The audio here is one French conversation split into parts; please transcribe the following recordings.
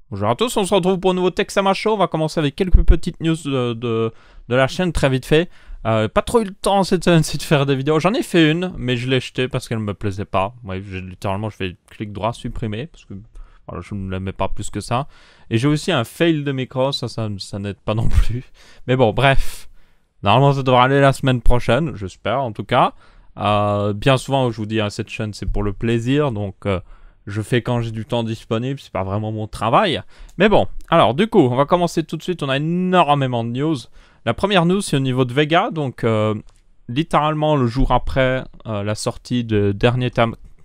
Bonjour à tous, on se retrouve pour un nouveau Texama Show. On va commencer avec quelques petites news de la chaîne très vite fait. Pas trop eu le temps cette semaine-ci de faire des vidéos. J'en ai fait une, mais je l'ai jetée parce qu'elle me plaisait pas. Ouais, littéralement, je fais clic droit, supprimer, parce que voilà, je ne l'aimais pas plus que ça. Et j'ai aussi un fail de micro, ça n'aide pas non plus. Mais bon, bref. Normalement, ça devrait aller la semaine prochaine, j'espère en tout cas. Bien souvent, je vous dis, cette chaîne, c'est pour le plaisir, donc... je fais quand j'ai du temps disponible, c'est pas vraiment mon travail. Mais bon, alors du coup, on va commencer tout de suite, on a énormément de news. La première news, c'est au niveau de Vega, donc littéralement le jour après la sortie de dernier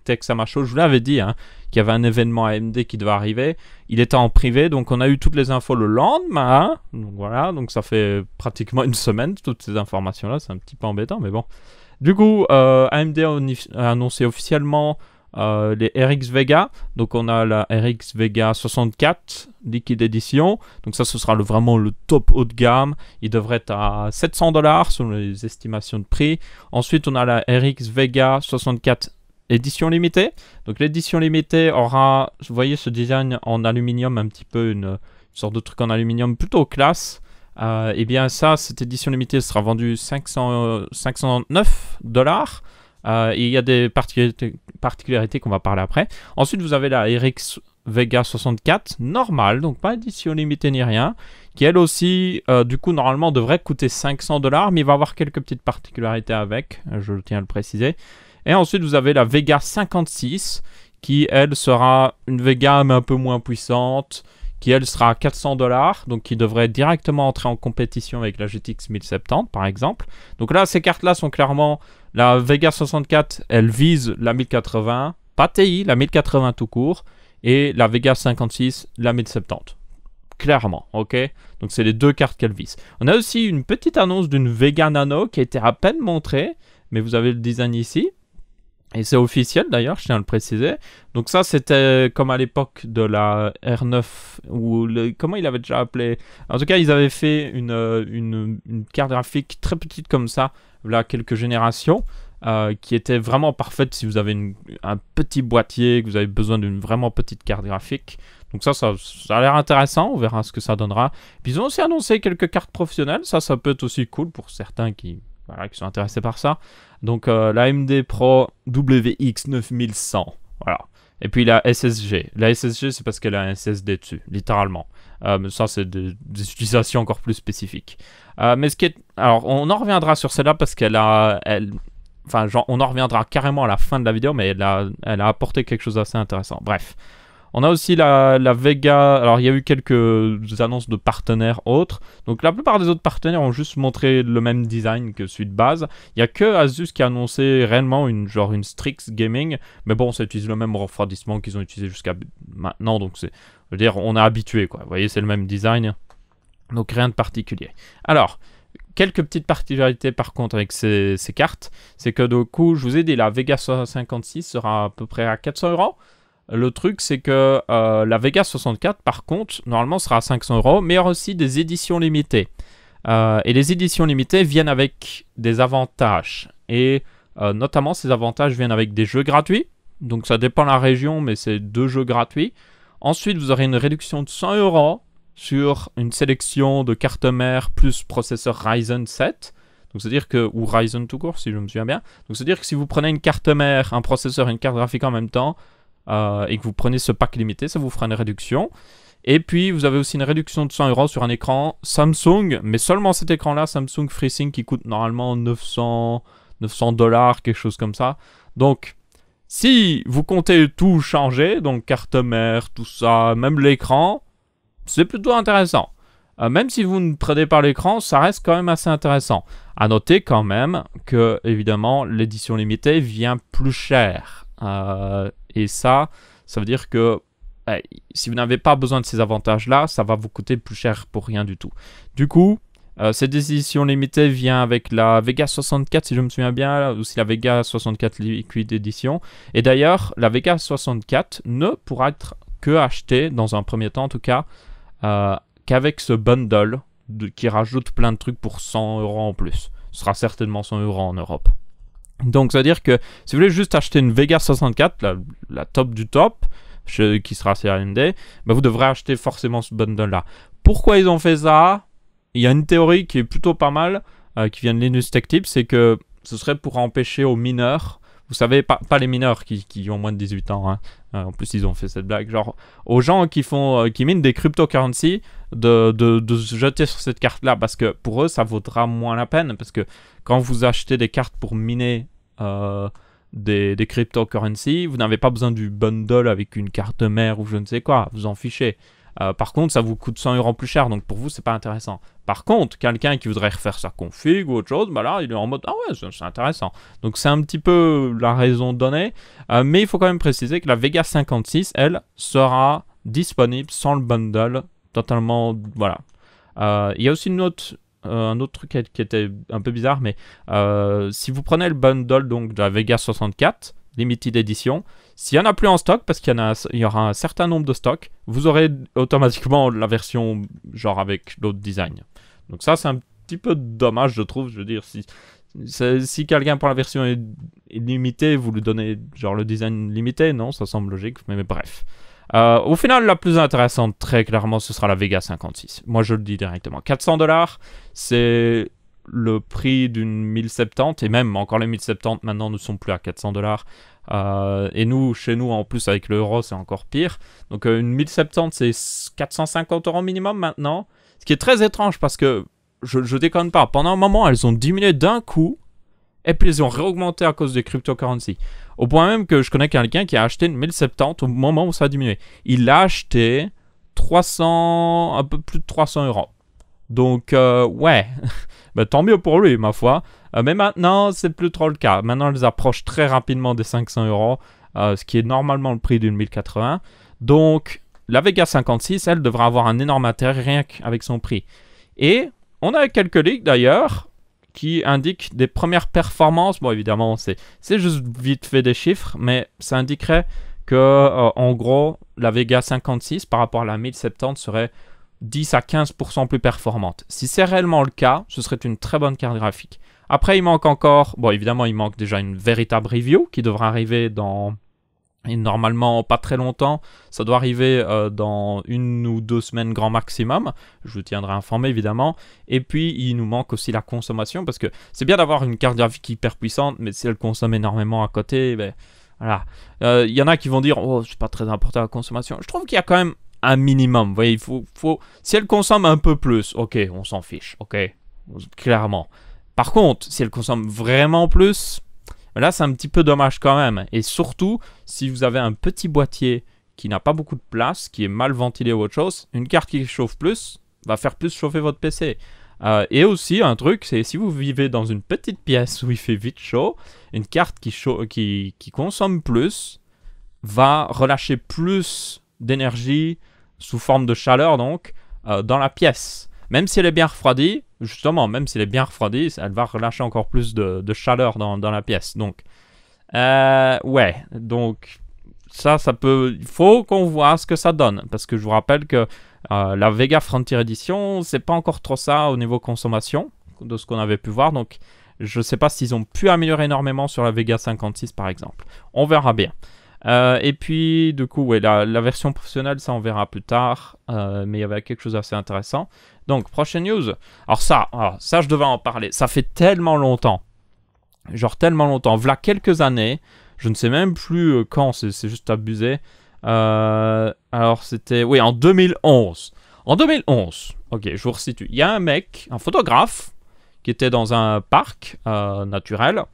Texama Show, je vous l'avais dit, hein, qu'il y avait un événement AMD qui devait arriver. Il était en privé, donc on a eu toutes les infos le lendemain. Hein, donc voilà, donc ça fait pratiquement une semaine, toutes ces informations-là, c'est un petit peu embêtant, mais bon. Du coup, AMD a annoncé officiellement... les RX Vega, donc on a la RX Vega 64 Liquid Edition, donc ça ce sera vraiment le top haut de gamme, il devrait être à 700 $ selon les estimations de prix. Ensuite on a la RX Vega 64 édition limitée, donc l'édition limitée aura, vous voyez ce design en aluminium, un petit peu une sorte de truc en aluminium plutôt classe. Et bien ça, cette édition limitée sera vendue 509 $. Il y a des particularités qu'on va parler après. Ensuite, vous avez la RX Vega 64 normale, donc pas édition limitée ni rien, qui elle aussi, du coup, normalement devrait coûter 500 $, mais il va avoir quelques petites particularités avec, je tiens à le préciser. Et ensuite, vous avez la Vega 56, qui elle sera une Vega mais un peu moins puissante, qui elle sera à 400 $, donc qui devrait directement entrer en compétition avec la GTX 1070 par exemple. Donc là, ces cartes-là sont clairement... La Vega 64, elle vise la 1080, pas TI, la 1080 tout court, et la Vega 56, la 1070. Clairement, ok? Donc c'est les deux cartes qu'elle vise. On a aussi une petite annonce d'une Vega Nano qui a été à peine montrée, mais vous avez le design ici. Et c'est officiel d'ailleurs, je tiens à le préciser. Donc ça, c'était comme à l'époque de la R9, ou comment il avait déjà appelé? En tout cas, ils avaient fait une carte graphique très petite comme ça, là, quelques générations, qui était vraiment parfaite si vous avez un petit boîtier, que vous avez besoin d'une vraiment petite carte graphique. Donc ça a l'air intéressant, on verra ce que ça donnera. Puis ils ont aussi annoncé quelques cartes professionnelles, ça peut être aussi cool pour certains qui sont intéressés par ça. Donc la AMD Pro WX 9100, voilà. Et puis la SSG. La SSG, c'est parce qu'elle a un SSD dessus, littéralement. Mais ça, c'est des utilisations encore plus spécifiques. Mais ce qui est... Alors, on en reviendra sur celle-là parce qu'elle a... Enfin, genre, on en reviendra carrément à la fin de la vidéo, mais elle a apporté quelque chose d'assez intéressant. Bref. On a aussi la Vega, alors il y a eu quelques annonces de partenaires autres, donc la plupart des autres partenaires ont juste montré le même design que celui de base. Il n'y a que Asus qui a annoncé réellement une Strix Gaming, mais bon, ça utilise le même refroidissement qu'ils ont utilisé jusqu'à maintenant, donc je veux dire, on est habitué quoi, vous voyez, c'est le même design, donc rien de particulier. Alors, quelques petites particularités par contre avec ces cartes, c'est que du coup, je vous ai dit, la Vega 56 sera à peu près à 400 €. Le truc, c'est que la Vega 64, par contre, normalement, sera à 500 €, mais il y aura aussi des éditions limitées. Et les éditions limitées viennent avec des avantages. Et notamment, ces avantages viennent avec des jeux gratuits. Donc, ça dépend de la région, mais c'est 2 jeux gratuits. Ensuite, vous aurez une réduction de 100 € sur une sélection de cartes mères plus processeur Ryzen 7. Donc, c'est-à-dire que... Ou Ryzen tout court, si je me souviens bien. Donc, c'est-à-dire que si vous prenez une carte mère, un processeur et une carte graphique en même temps... et que vous prenez ce pack limité, ça vous fera une réduction. Et puis vous avez aussi une réduction de 100 € sur un écran Samsung, mais seulement cet écran-là, Samsung FreeSync, qui coûte normalement 900 $, quelque chose comme ça. Donc, si vous comptez tout changer, donc carte mère, tout ça, même l'écran, c'est plutôt intéressant. Même si vous ne prenez pas l'écran, ça reste quand même assez intéressant. À noter quand même que, évidemment, l'édition limitée vient plus cher. Et ça veut dire que si vous n'avez pas besoin de ces avantages-là, ça va vous coûter plus cher pour rien du tout. Du coup, cette édition limitée vient avec la Vega 64, si je me souviens bien, aussi la Vega 64 Liquid Edition. Et d'ailleurs, la Vega 64 ne pourra être que achetée, dans un premier temps en tout cas, qu'avec ce bundle qui rajoute plein de trucs pour 100 € en plus. Ce sera certainement 100 € en Europe. Donc, ça veut dire que si vous voulez juste acheter une Vega 64, la top du top, qui sera chez AMD, bah, vous devrez acheter forcément ce bundle-là. Pourquoi ils ont fait ça? Il y a une théorie qui est plutôt pas mal, qui vient de Linus Tech Tips, c'est que ce serait pour empêcher aux mineurs, vous savez, pas les mineurs qui ont moins de 18 ans, hein. En plus ils ont fait cette blague, genre aux gens qui minent des cryptocurrencies de se jeter sur cette carte-là, parce que pour eux ça vaudra moins la peine, parce que quand vous achetez des cartes pour miner des cryptocurrencies, vous n'avez pas besoin du bundle avec une carte mère ou je ne sais quoi, vous en fichez. Par contre, ça vous coûte 100 € plus cher, donc pour vous, c'est pas intéressant. Par contre, quelqu'un qui voudrait refaire sa config ou autre chose, bah là, il est en mode ah ouais, c'est intéressant. Donc c'est un petit peu la raison donnée, mais il faut quand même préciser que la Vega 56, elle, sera disponible sans le bundle, totalement, voilà. Il y a aussi un autre truc qui était un peu bizarre, mais si vous prenez le bundle donc de la Vega 64, Limited Edition, s'il n'y en a plus en stock, parce qu'il y aura un certain nombre de stocks, vous aurez automatiquement la version genre avec l'autre design. Donc ça, c'est un petit peu dommage, je trouve. Je veux dire, si quelqu'un prend la version limitée, vous lui donnez genre le design limité, non, ça semble logique, mais bref. Au final, la plus intéressante, très clairement, ce sera la Vega 56. Moi, je le dis directement. 400 $, c'est le prix d'une 1070, et même encore les 1070 maintenant ne sont plus à 400 $. Et nous, chez nous, en plus avec l'euro, c'est encore pire. Donc une 1070, c'est 450 € minimum maintenant. Ce qui est très étrange parce que, je déconne pas, pendant un moment, elles ont diminué d'un coup. Et puis ils ont réaugmenté à cause des cryptocurrencies. Au point même que je connais quelqu'un qui a acheté une 1070 au moment où ça a diminué. Il l'a acheté un peu plus de 300 €. Donc ouais, bah, tant mieux pour lui ma foi. Mais maintenant c'est plus trop le cas. Maintenant elles approchent très rapidement des 500 €, ce qui est normalement le prix d'une 1080. Donc la Vega 56, elle devra avoir un énorme intérêt rien qu'avec son prix. Et on a quelques leaks d'ailleurs qui indiquent des premières performances. Bon évidemment c'est juste vite fait des chiffres, mais ça indiquerait que en gros la Vega 56 par rapport à la 1070 serait 10 à 15% plus performante. Si c'est réellement le cas, ce serait une très bonne carte graphique. Après, il manque encore... Bon, évidemment, il manque déjà une véritable review qui devra arriver dans... Et normalement, pas très longtemps. Ça doit arriver dans 1 ou 2 semaines grand maximum. Je vous tiendrai informé, évidemment. Et puis, il nous manque aussi la consommation parce que c'est bien d'avoir une carte graphique hyper puissante, mais si elle consomme énormément à côté, ben... Voilà. Il y en a qui vont dire « Oh, c'est pas très important la consommation. » Je trouve qu'il y a quand même un minimum. Vous voyez, il faut... Si elle consomme un peu plus, ok, on s'en fiche, ok, clairement. Par contre, si elle consomme vraiment plus, là, c'est un petit peu dommage quand même. Et surtout, si vous avez un petit boîtier qui n'a pas beaucoup de place, qui est mal ventilé ou autre chose, une carte qui chauffe plus va faire plus chauffer votre PC. Et aussi, un truc, c'est si vous vivez dans une petite pièce où il fait vite chaud, une carte qui consomme plus va relâcher plus d'énergie sous forme de chaleur donc dans la pièce. Même si elle est bien refroidie, justement, même si elle est bien refroidie, elle va relâcher encore plus de chaleur dans la pièce. Donc, ouais, donc ça peut... Il faut qu'on voit ce que ça donne. Parce que je vous rappelle que la Vega Frontier Edition, c'est pas encore trop ça au niveau consommation de ce qu'on avait pu voir. Donc, je sais pas s'ils ont pu améliorer énormément sur la Vega 56 par exemple. On verra bien. Et puis, du coup, ouais, la version professionnelle, ça on verra plus tard. Mais il y avait quelque chose d'assez intéressant. Donc, prochaine news. Alors ça, je devais en parler. Ça fait tellement longtemps. Genre tellement longtemps. Voilà quelques années. Je ne sais même plus quand, c'est juste abusé. Alors c'était... Oui, en 2011. En 2011, ok, je vous resitue. Il y a un mec, un photographe, qui était dans un parc naturel.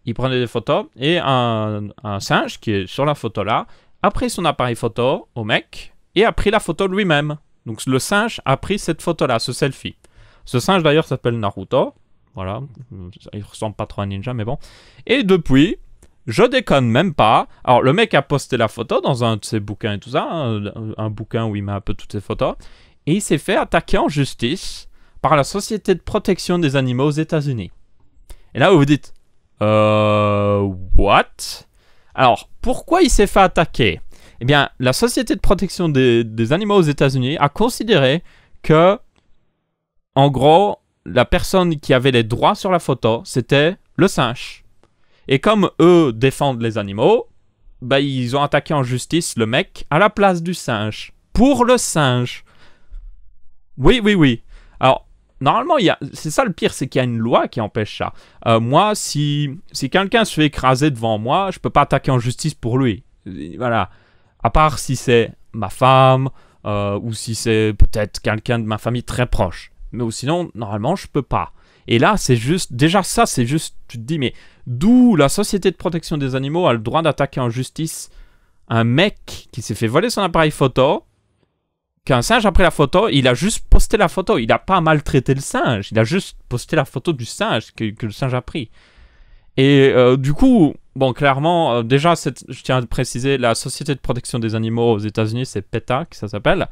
Il prenait des photos et un singe qui est sur la photo là a pris son appareil photo au mec et a pris la photo lui-même. Donc le singe a pris cette photo là, ce selfie. Ce singe d'ailleurs s'appelle Naruto. Voilà, il ressemble pas trop à un ninja mais bon. Et depuis, je déconne même pas. Alors le mec a posté la photo dans un de ses bouquins et tout ça, un bouquin où il met un peu toutes ses photos. Et il s'est fait attaquer en justice par la Société de protection des animaux aux États-Unis. Et là vous vous dites... what? Alors, pourquoi il s'est fait attaquer? Eh bien, la Société de protection des animaux aux États-Unis a considéré que, en gros, la personne qui avait les droits sur la photo, c'était le singe. Et comme eux défendent les animaux, bah, ils ont attaqué en justice le mec à la place du singe. Pour le singe. Oui, oui, oui. Alors, normalement, c'est ça le pire, c'est qu'il y a une loi qui empêche ça. Moi, si quelqu'un se fait écraser devant moi, je peux pas attaquer en justice pour lui. Voilà. À part si c'est ma femme, ou si c'est peut-être quelqu'un de ma famille très proche. Mais sinon, normalement, je peux pas. Et là, c'est juste... Déjà, ça, c'est juste... Tu te dis, mais d'où la Société de protection des animaux a le droit d'attaquer en justice un mec qui s'est fait voler son appareil photo, qu'un singe a pris la photo, il a juste posté la photo. Il n'a pas maltraité le singe. Il a juste posté la photo du singe que le singe a pris. Et du coup, bon, clairement, déjà, je tiens à préciser, la Société de protection des animaux aux États-Unis, c'est PETA, que ça s'appelle,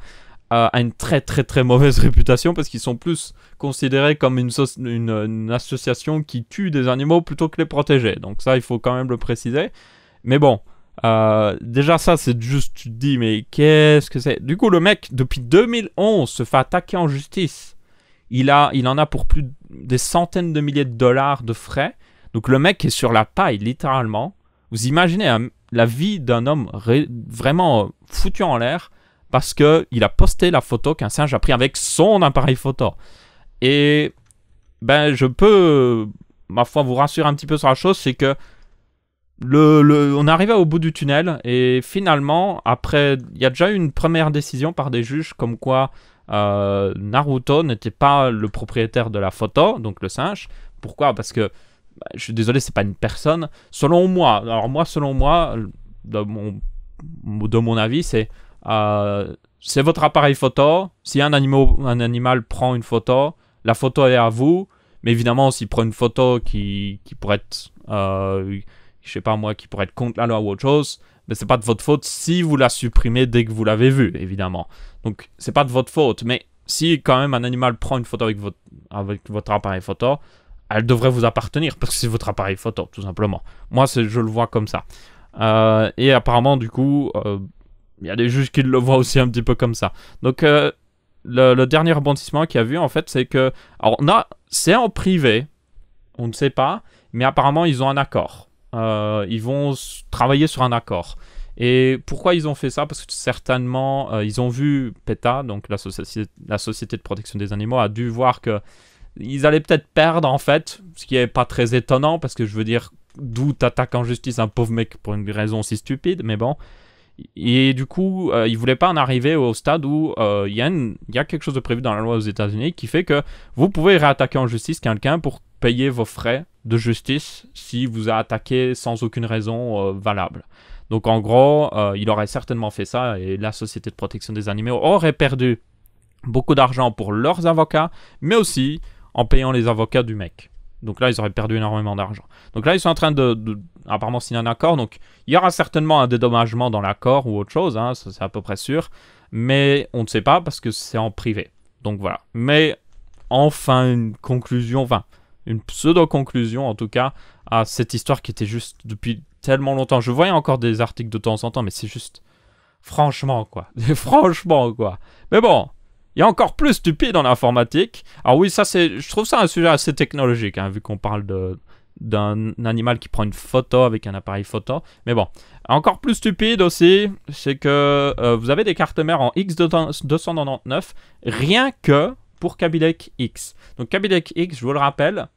a une très très très mauvaise réputation parce qu'ils sont plus considérés comme une association qui tue des animaux plutôt que les protéger. Donc ça, il faut quand même le préciser. Mais bon, déjà ça, c'est juste, tu te dis, mais qu'est-ce que c'est? Du coup, le mec, depuis 2011, se fait attaquer en justice. Il en a pour plus des centaines de milliers de dollars de frais. Donc le mec est sur la paille, littéralement. Vous imaginez la vie d'un homme vraiment foutu en l'air parce qu'il a posté la photo qu'un singe a pris avec son appareil photo. Et ben, je peux, ma foi, vous rassurer un petit peu sur la chose, c'est que on est arrivé au bout du tunnel et finalement, après, il y a déjà eu une première décision par des juges comme quoi Naruto n'était pas le propriétaire de la photo, donc le singe. Pourquoi? Parce que, je suis désolé, c'est pas une personne. Selon moi, de mon avis, c'est votre appareil photo. Si un animal prend une photo, la photo est à vous. Mais évidemment, s'il prend une photo qui pourrait être, je sais pas moi, qui pourrait être contre la loi ou autre chose, mais c'est pas de votre faute si vous la supprimez dès que vous l'avez vue, évidemment. Donc, c'est pas de votre faute. Mais si quand même un animal prend une photo avec votre appareil photo, elle devrait vous appartenir parce que c'est votre appareil photo, tout simplement. Moi, je le vois comme ça. Et apparemment, du coup, il y a des juges qui le voient aussi un petit peu comme ça. Donc, le dernier rebondissement qu'il y a vu, en fait, c'est que... Alors, c'est en privé, on ne sait pas, mais apparemment, ils ont un accord. Ils vont travailler sur un accord. Et pourquoi ils ont fait ça? Parce que certainement, ils ont vu PETA, donc la Société de protection des animaux, a dû voir que ils allaient peut-être perdre, en fait, ce qui est pas très étonnant, parce que je veux dire, d'où t'attaques en justice un pauvre mec pour une raison si stupide, mais bon. Et du coup, ils voulaient pas en arriver au stade où il y a quelque chose de prévu dans la loi aux États-Unis qui fait que vous pouvez réattaquer en justice quelqu'un pour payer vos frais de justice si vous a attaqué sans aucune raison valable. Donc en gros, il aurait certainement fait ça et la Société de protection des animaux aurait perdu beaucoup d'argent pour leurs avocats, mais aussi en payant les avocats du mec. Donc là, ils auraient perdu énormément d'argent. Donc là, ils sont en train de apparemment signer un accord. Donc il y aura certainement un dédommagement dans l'accord ou autre chose, hein, ça c'est à peu près sûr. Mais on ne sait pas parce que c'est en privé. Donc voilà. Mais enfin, une pseudo-conclusion en tout cas, à cette histoire qui était juste depuis tellement longtemps. Je voyais encore des articles de temps en temps, mais c'est juste... Franchement, quoi. Franchement, quoi. Mais bon... Il y a encore plus stupide en informatique. Alors oui, je trouve ça un sujet assez technologique, hein, vu qu'on parle d'un animal qui prend une photo avec un appareil photo. Mais bon, encore plus stupide aussi, c'est que vous avez des cartes mères en X299, rien que pour Kaby Lake X. Donc Kaby Lake X, je vous le rappelle,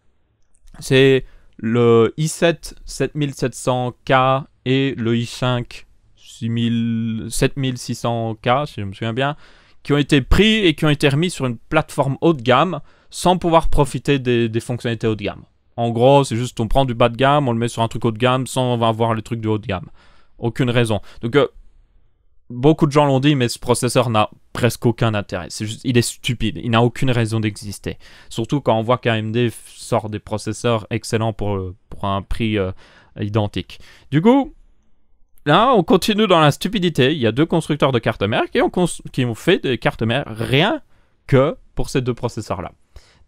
c'est le i7 7700K et le i5 7600K, si je me souviens bien, qui ont été pris et qui ont été remis sur une plateforme haut de gamme sans pouvoir profiter des fonctionnalités haut de gamme. En gros, c'est juste on prend du bas de gamme, on le met sur un truc haut de gamme sans avoir les trucs de haut de gamme. Aucune raison. Donc, beaucoup de gens l'ont dit, mais ce processeur n'a presque aucun intérêt. C'est juste, il est stupide. Il n'a aucune raison d'exister. Surtout quand on voit qu'AMD sort des processeurs excellents pour un prix identique. Du coup... Là, on continue dans la stupidité. Il y a deux constructeurs de cartes mères qui ont fait des cartes mères rien que pour ces deux processeurs-là.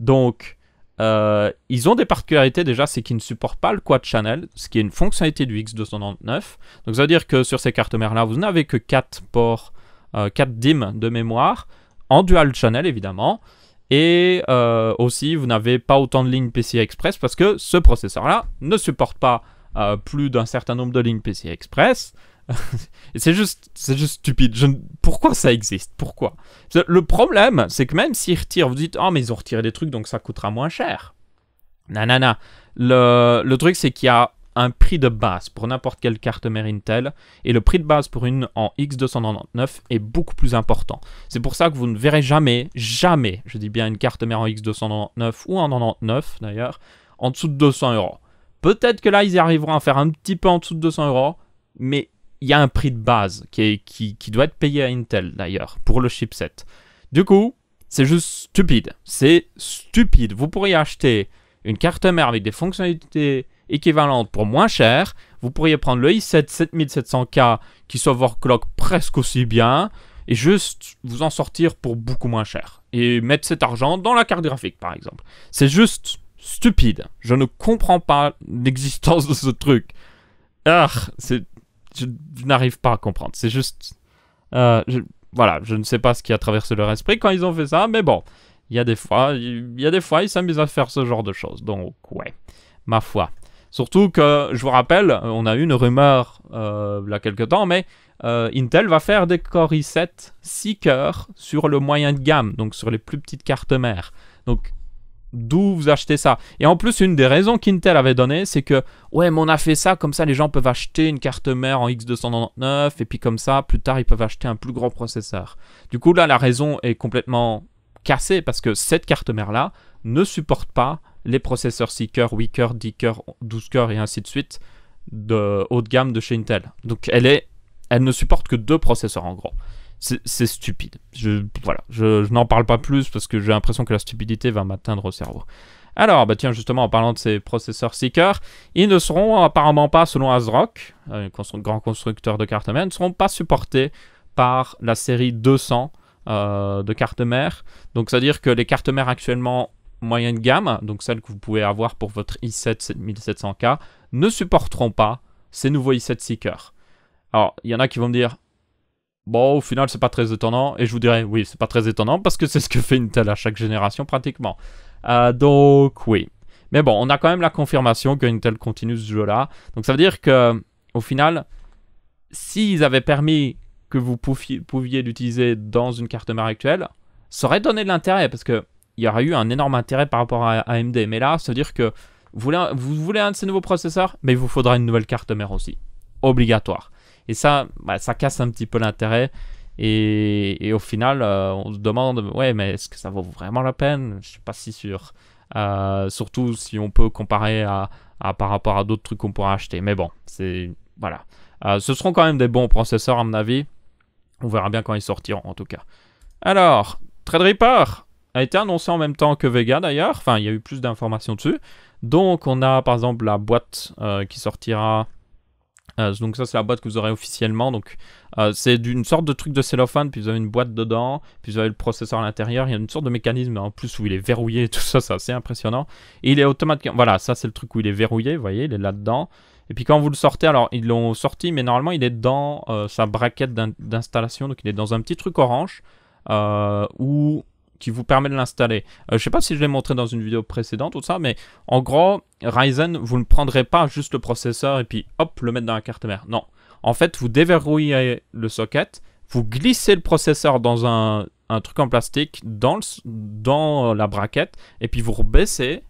Donc, ils ont des particularités déjà, c'est qu'ils ne supportent pas le quad channel, ce qui est une fonctionnalité du X299. Donc, ça veut dire que sur ces cartes mères-là, vous n'avez que 4 ports, 4 DIMM de mémoire, en dual channel évidemment. Et aussi, vous n'avez pas autant de lignes PCI Express parce que ce processeur-là ne supporte pas plus d'un certain nombre de lignes PCI Express, Et c'est juste stupide. Pourquoi ça existe? Pourquoi? Le problème, c'est que même s'ils retirent, vous dites, oh, mais ils ont retiré des trucs, donc ça coûtera moins cher. Nanana. Le truc, c'est qu'il y a un prix de base pour n'importe quelle carte mère Intel, et le prix de base pour une en X299 est beaucoup plus important. C'est pour ça que vous ne verrez jamais, je dis bien une carte mère en X299 ou en 99 d'ailleurs, en dessous de 200 €. Peut-être que là, ils y arriveront à faire un petit peu en dessous de 200 €, mais il y a un prix de base qui doit être payé à Intel d'ailleurs pour le chipset. Du coup, c'est juste stupide. C'est stupide. Vous pourriez acheter une carte mère avec des fonctionnalités équivalentes pour moins cher. Vous pourriez prendre le i7 7700K qui s'overclock presque aussi bien et juste vous en sortir pour beaucoup moins cher. Et mettre cet argent dans la carte graphique par exemple. C'est juste stupide. Je ne comprends pas l'existence de ce truc. Je n'arrive pas à comprendre. C'est juste... voilà, je ne sais pas ce qui a traversé leur esprit quand ils ont fait ça, mais bon. Il y a des fois, ils s'amusent à faire ce genre de choses. Donc, ouais, ma foi. Surtout que, je vous rappelle, on a eu une rumeur il y a quelques temps, mais Intel va faire des Core i7 6 cœurs sur le moyen de gamme, donc sur les plus petites cartes mères. Donc, d'où vous achetez ça? Et en plus, une des raisons qu'Intel avait donné, c'est que ouais, mais on a fait ça, comme ça les gens peuvent acheter une carte mère en X299, et puis comme ça, plus tard, ils peuvent acheter un plus gros processeur. Du coup, là, la raison est complètement cassée, parce que cette carte mère-là ne supporte pas les processeurs 6 cœurs, 8 cœurs, 10 cœurs, 12 cœurs, et ainsi de suite, de haut de gamme de chez Intel. Donc, elle ne supporte que 2 processeurs, en gros. C'est stupide. Je n'en parle pas plus parce que j'ai l'impression que la stupidité va m'atteindre au cerveau. Alors, bah tiens, justement, en parlant de ces processeurs 6 cœurs, ils ne seront apparemment pas, selon ASRock, grand constructeur de cartes mères, ne seront pas supportés par la série 200 de cartes mères. Donc, c'est-à-dire que les cartes mères actuellement moyenne gamme, donc celles que vous pouvez avoir pour votre i7 7700K, ne supporteront pas ces nouveaux i7 6 cœurs. Alors, il y en a qui vont me dire... Bon, au final, c'est pas très étonnant. Et je vous dirais, oui, c'est pas très étonnant parce que c'est ce que fait Intel à chaque génération pratiquement. Donc, oui. Mais bon, on a quand même la confirmation que Intel continue ce jeu-là. Donc, ça veut dire que, au final, s'ils avaient permis que vous pouviez l'utiliser dans une carte mère actuelle, ça aurait donné de l'intérêt parce qu'il y aurait eu un énorme intérêt par rapport à AMD. Mais là, ça veut dire que vous voulez un de ces nouveaux processeurs, mais il vous faudra une nouvelle carte mère aussi. Obligatoire. Et ça, bah, ça casse un petit peu l'intérêt. Et au final, on se demande, ouais, mais est-ce que ça vaut vraiment la peine? Je suis pas si sûr. Surtout si on peut comparer par rapport à d'autres trucs qu'on pourra acheter. Mais bon, c'est... Voilà. Ce seront quand même des bons processeurs, à mon avis. On verra bien quand ils sortiront, en tout cas. Alors, Threadripper a été annoncé en même temps que Vega, d'ailleurs. Enfin, il y a eu plus d'informations dessus. Donc, on a, par exemple, la boîte qui sortira... donc ça c'est la boîte que vous aurez officiellement. Donc c'est une sorte de truc de cellophane, puis vous avez une boîte dedans, puis vous avez le processeur à l'intérieur. Il y a une sorte de mécanisme en plus où il est verrouillé, tout ça, c'est assez impressionnant. Et il est automatiquement, voilà, ça c'est le truc où il est verrouillé, vous voyez, il est là-dedans. Et puis quand vous le sortez, alors ils l'ont sorti, mais normalement il est dans sa braquette d'installation, donc il est dans un petit truc orange qui vous permet de l'installer. Je ne sais pas si je l'ai montré dans une vidéo précédente ou ça, mais en gros, Ryzen, vous ne prendrez pas juste le processeur et puis hop, le mettre dans la carte mère. Non. En fait, vous déverrouillez le socket, vous glissez le processeur dans un truc en plastique dans la braquette et puis vous revissez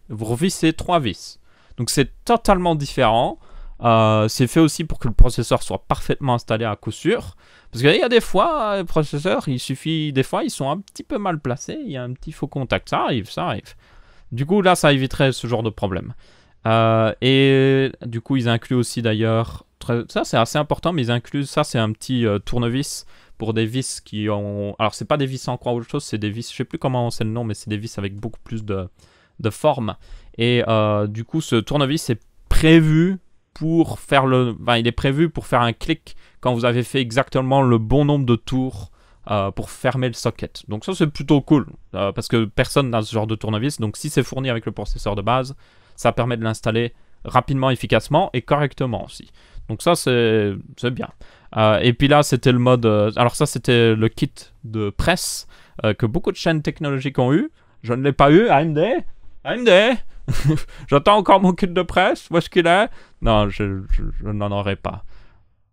3 vis. Donc c'est totalement différent. C'est fait aussi pour que le processeur soit parfaitement installé à coup sûr. Parce qu'il y a des fois, les processeurs, des fois, ils sont un petit peu mal placés. Il y a un petit faux contact. Ça arrive. Du coup, là, ça éviterait ce genre de problème. Et du coup, ils incluent aussi d'ailleurs... Ça, c'est assez important, mais ils incluent... Ça, c'est un petit tournevis pour des vis qui ont... Alors, c'est pas des vis en croix ou autre chose, c'est des vis... Je sais plus comment c'est le nom, mais c'est des vis avec beaucoup plus de forme. Et du coup, ce tournevis est prévu pour faire il est prévu pour faire un clic quand vous avez fait exactement le bon nombre de tours pour fermer le socket. Donc ça c'est plutôt cool parce que personne n'a ce genre de tournevis. Donc si c'est fourni avec le processeur de base, ça permet de l'installer rapidement, efficacement et correctement aussi. Donc ça c'est bien. Et puis là c'était le mode... alors ça c'était le kit de presse que beaucoup de chaînes technologiques ont eu. Je ne l'ai pas eu. AMD j'attends encore mon kit de presse. Où est-ce qu'il est? Non, je n'en aurai pas.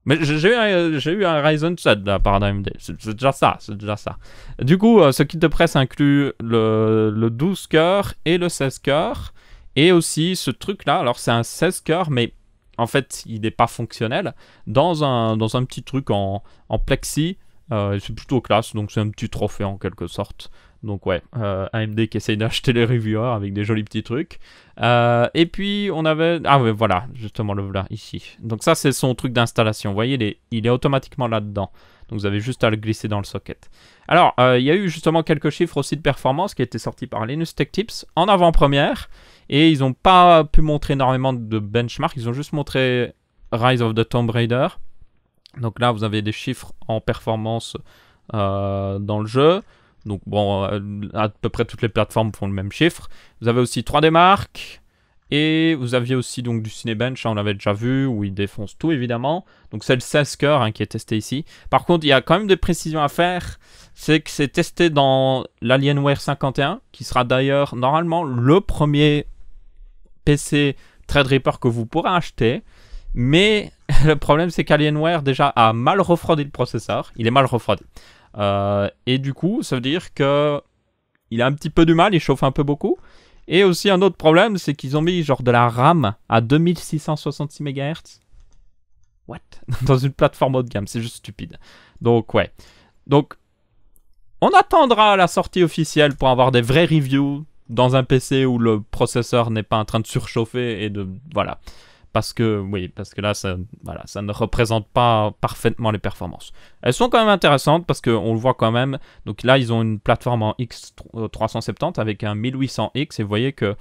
Mais j'ai eu un Ryzen 7 de la part d'AMD. C'est déjà ça, c'est déjà ça. Du coup, ce kit de presse inclut le 12 cœurs et le 16 cœurs. Et aussi ce truc-là, alors c'est un 16 cœurs, mais en fait, il n'est pas fonctionnel. Dans un petit truc en plexi, c'est plutôt classe, donc c'est un petit trophée en quelque sorte. Donc ouais, AMD qui essaye d'acheter les reviewers avec des jolis petits trucs. Et puis on avait... Ah ouais, voilà, justement le voilà, ici. Donc ça c'est son truc d'installation. Vous voyez, il est automatiquement là-dedans. Donc vous avez juste à le glisser dans le socket. Alors, il y a eu justement quelques chiffres aussi de performance qui étaient sortis par Linus Tech Tips en avant-première. Et ils n'ont pas pu montrer énormément de benchmark. Ils ont juste montré Rise of the Tomb Raider. Donc là, vous avez des chiffres en performance dans le jeu. Donc bon, à peu près toutes les plateformes font le même chiffre. Vous avez aussi 3D Mark. Et vous aviez aussi donc du Cinebench, on l'avait déjà vu, où il défonce tout évidemment. Donc c'est le 16 cœurs hein, qui est testé ici. Par contre, il y a quand même des précisions à faire. C'est que c'est testé dans l'Alienware 51, qui sera d'ailleurs normalement le premier PC Threadripper que vous pourrez acheter. Mais le problème c'est qu'Alienware déjà a mal refroidi le processeur. Il est mal refroidi. Et du coup, ça veut dire que il a un petit peu du mal, il chauffe un peu beaucoup. Et aussi un autre problème, c'est qu'ils ont mis genre de la RAM à 2666 MHz. What? Dans une plateforme haut de gamme, c'est juste stupide. Donc ouais. Donc on attendra la sortie officielle pour avoir des vrais reviews dans un PC où le processeur n'est pas en train de surchauffer et de... Voilà. Parce que, oui, parce que là, ça ne représente pas parfaitement les performances. Elles sont quand même intéressantes parce qu'on le voit quand même. Donc là, ils ont une plateforme en X370 avec un 1800X. Et vous voyez que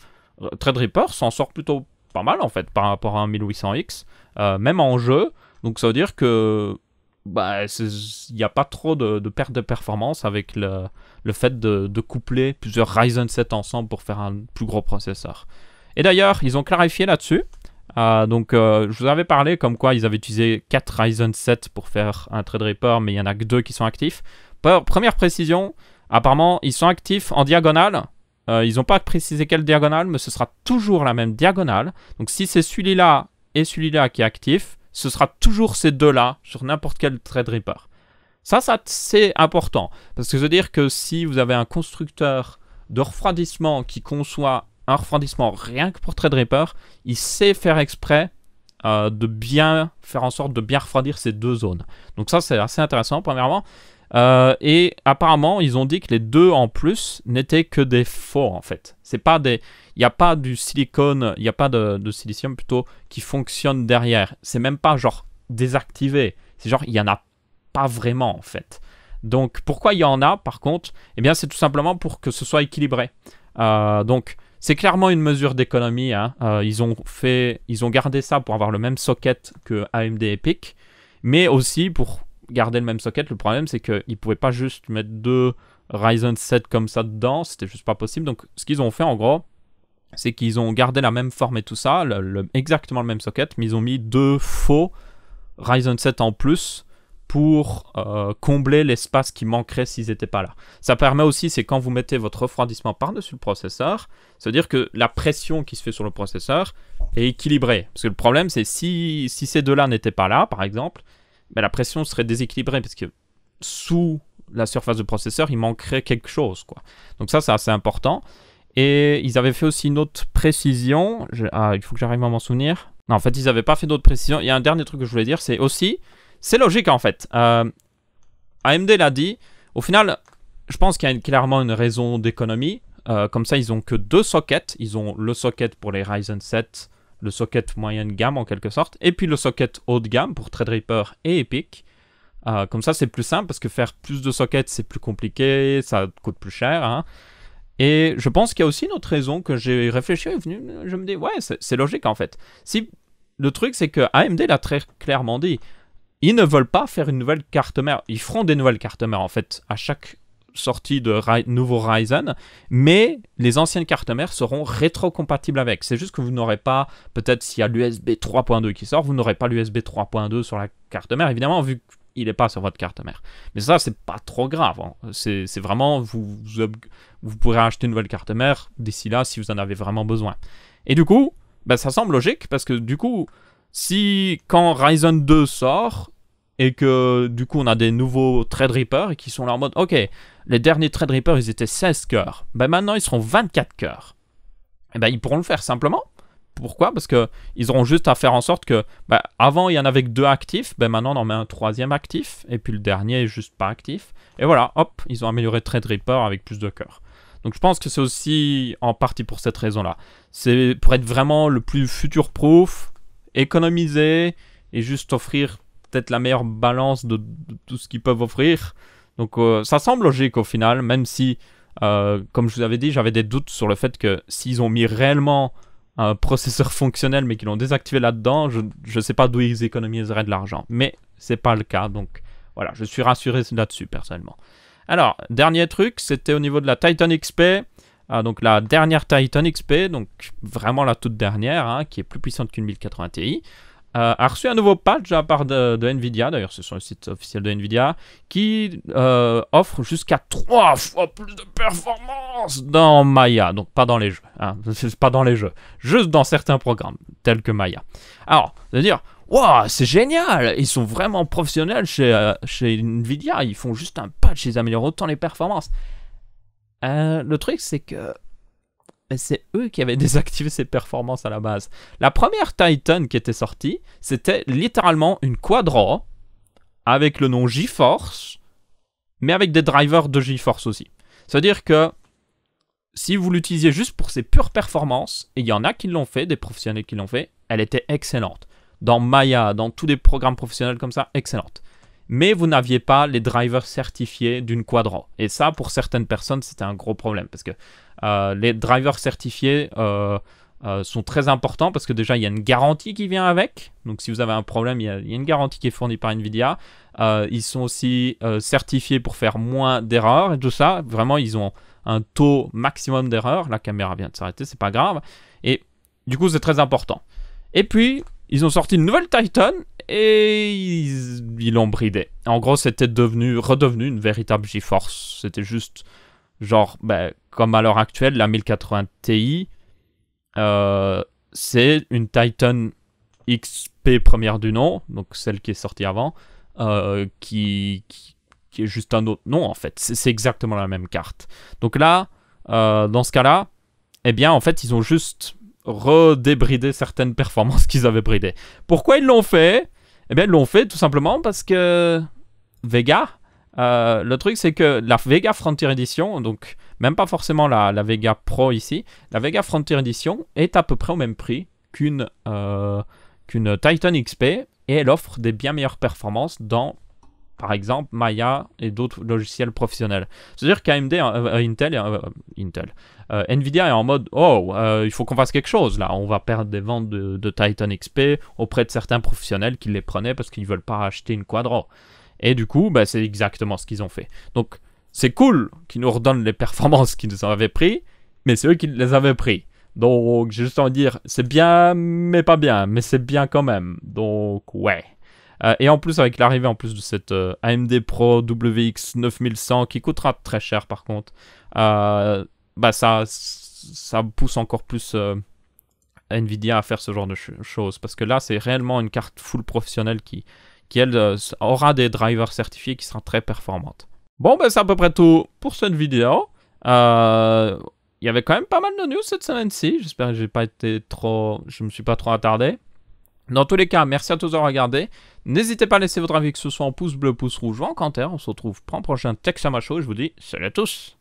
Threadripper s'en sort plutôt pas mal, en fait, par rapport à un 1800X. Même en jeu. Donc ça veut dire que... Bah, il n'y a pas trop de perte de performance avec le fait de coupler plusieurs Ryzen 7 ensemble pour faire un plus gros processeur. Et d'ailleurs, ils ont clarifié là-dessus. Donc je vous avais parlé comme quoi ils avaient utilisé 4 Ryzen 7 pour faire un Threadripper, mais il n'y en a que 2 qui sont actifs. Première précision, apparemment ils sont actifs en diagonale. Ils n'ont pas précisé quelle diagonale, mais ce sera toujours la même diagonale. Donc si c'est celui-là et celui-là qui est actif, ce sera toujours ces deux-là sur n'importe quel Threadripper. Ça c'est important, parce que ça veut dire que si vous avez un constructeur de refroidissement qui conçoit un refroidissement rien que pour Threadripper, il sait faire exprès de bien faire en sorte de bien refroidir ces deux zones. Donc ça c'est assez intéressant premièrement. Et apparemment ils ont dit que les deux en plus n'étaient que des faux en fait. C'est pas des, il n'y a pas du silicone, il n'y a pas de silicium plutôt qui fonctionne derrière. C'est même pas genre désactivé. C'est genre il y en a pas vraiment en fait. Donc pourquoi il y en a par contre? Eh bien c'est tout simplement pour que ce soit équilibré. Donc c'est clairement une mesure d'économie. Hein. Ils ont gardé ça pour avoir le même socket que AMD EPIC, mais aussi pour garder le même socket. Le problème, c'est qu'ils ne pouvaient pas juste mettre 2 Ryzen 7 comme ça dedans. C'était juste pas possible. Donc, ce qu'ils ont fait, en gros, c'est qu'ils ont gardé la même forme et tout ça, exactement le même socket, mais ils ont mis 2 faux Ryzen 7 en plus pour combler l'espace qui manquerait s'ils n'étaient pas là. Ça permet aussi, c'est quand vous mettez votre refroidissement par-dessus le processeur, c'est-à-dire que la pression qui se fait sur le processeur est équilibrée. Parce que le problème, c'est si ces deux-là n'étaient pas là, par exemple, ben la pression serait déséquilibrée, parce que sous la surface du processeur, il manquerait quelque chose, quoi. Donc ça, c'est assez important. Et ils avaient fait aussi une autre précision. Il faut que j'arrive à m'en souvenir. Non, en fait, ils n'avaient pas fait d'autres précisions. Il y a un dernier truc que je voulais dire, c'est aussi... C'est logique en fait. AMD l'a dit. Au final, je pense qu'il y a clairement une raison d'économie. Comme ça, ils n'ont que 2 sockets. Ils ont le socket pour les Ryzen 7, le socket moyenne gamme en quelque sorte, et puis le socket haut de gamme pour Threadripper et EPIC. Comme ça, c'est plus simple parce que faire plus de sockets, c'est plus compliqué, ça coûte plus cher. Hein. Et je pense qu'il y a aussi une autre raison que j'ai réfléchi et je me dis, ouais, c'est logique en fait. Si, le truc, c'est que AMD l'a très clairement dit. Ils ne veulent pas faire une nouvelle carte mère. Ils feront des nouvelles cartes mères, en fait, à chaque sortie de nouveau Ryzen. Mais les anciennes cartes mères seront rétrocompatibles avec. C'est juste que vous n'aurez pas, peut-être s'il y a l'USB 3.2 qui sort, vous n'aurez pas l'USB 3.2 sur la carte mère, évidemment, vu qu'il n'est pas sur votre carte mère. Mais ça, c'est pas trop grave. Hein. C'est vraiment, vous pourrez acheter une nouvelle carte mère d'ici là si vous en avez vraiment besoin. Et du coup, ben, ça semble logique, parce que du coup... Si, quand Ryzen 2 sort, et que du coup on a des nouveaux Threadripper et qui sont là en mode ok, les derniers Threadripper ils étaient 16 cœurs, ben maintenant ils seront 24 cœurs. Et ben ils pourront le faire simplement. Pourquoi? Parce que ils auront juste à faire en sorte que avant il y en avait que 2 actifs, ben maintenant on en met un 3e actif, et puis le dernier est juste pas actif. Et voilà, hop, ils ont amélioré Threadripper avec plus de cœurs. Donc je pense que c'est aussi en partie pour cette raison-là. C'est pour être vraiment le plus future-proof, économiser et juste offrir peut-être la meilleure balance de tout ce qu'ils peuvent offrir. Donc ça semble logique au final, même si, comme je vous avais dit, j'avais des doutes sur le fait que s'ils ont mis réellement un processeur fonctionnel mais qu'ils l'ont désactivé là-dedans, je ne sais pas d'où ils économiseraient de l'argent. Mais c'est pas le cas, donc voilà, je suis rassuré là-dessus personnellement. Alors, dernier truc, c'était au niveau de la Titan XP. Donc la dernière Titan XP, donc vraiment la toute dernière, hein, qui est plus puissante qu'une 1080 Ti, a reçu un nouveau patch de la part de Nvidia, d'ailleurs c'est sur le site officiel de Nvidia, qui offre jusqu'à 3 fois plus de performance dans Maya, donc pas dans les jeux, hein, pas dans les jeux, juste dans certains programmes, tels que Maya. Alors, vous allez dire, wow, c'est génial, ils sont vraiment professionnels chez Nvidia, ils font juste un patch, ils améliorent autant les performances. Le truc c'est que c'est eux qui avaient désactivé ces performances à la base. La première Titan qui était sortie, c'était littéralement une Quadro avec le nom GeForce, mais avec des drivers de GeForce aussi. C'est-à-dire que si vous l'utilisiez juste pour ses pures performances, et il y en a qui l'ont fait, des professionnels qui l'ont fait, elle était excellente. Dans Maya, dans tous les programmes professionnels comme ça, excellente. Mais vous n'aviez pas les drivers certifiés d'une Quadro. Et ça, pour certaines personnes, c'était un gros problème. Parce que les drivers certifiés sont très importants. Parce que déjà, il y a une garantie qui vient avec. Donc, si vous avez un problème, il y a une garantie qui est fournie par Nvidia. Ils sont aussi certifiés pour faire moins d'erreurs et tout ça. Vraiment, ils ont un taux maximum d'erreurs. La caméra vient de s'arrêter, c'est pas grave. Et du coup, c'est très important. Et puis, ils ont sorti une nouvelle Titan et ils l'ont bridé. En gros, c'était redevenu une véritable GeForce. C'était juste, genre, comme à l'heure actuelle, la 1080 Ti, c'est une Titan XP première du nom, donc celle qui est sortie avant, qui est juste un autre nom, en fait. C'est exactement la même carte. Donc là, dans ce cas-là, eh bien, en fait, ils ont juste redébridé certaines performances qu'ils avaient bridées. Pourquoi ils l'ont fait? Eh bien, ils l'ont fait tout simplement parce que Vega, le truc c'est que la Vega Frontier Edition, donc même pas forcément la Vega Pro ici, la Vega Frontier Edition est à peu près au même prix qu'une Titan XP et elle offre des bien meilleures performances dans, par exemple, Maya et d'autres logiciels professionnels. C'est-à-dire qu'AMD, Nvidia est en mode il faut qu'on fasse quelque chose là, on va perdre des ventes de Titan XP auprès de certains professionnels qui les prenaient parce qu'ils ne veulent pas acheter une Quadro. Et du coup, c'est exactement ce qu'ils ont fait. Donc, c'est cool qu'ils nous redonnent les performances qu'ils nous avaient pris, mais c'est eux qui les avaient pris. Donc, j'ai juste envie de dire, c'est bien, mais pas bien, mais c'est bien quand même. Donc, ouais. Et en plus, avec l'arrivée en plus de cette AMD Pro WX 9100 qui coûtera très cher par contre, ça pousse encore plus Nvidia à faire ce genre de choses. Parce que là, c'est réellement une carte full professionnelle qui elle, aura des drivers certifiés qui sera très performante. Bon, c'est à peu près tout pour cette vidéo. Il y avait quand même pas mal de news cette semaine-ci. J'espère que je me suis pas trop attardé. Dans tous les cas, merci à tous d'avoir regardé. N'hésitez pas à laisser votre avis, que ce soit en pouce bleu, pouce rouge ou en commentaire. On se retrouve pour un prochain Tech Sama Show. Je vous dis salut à tous.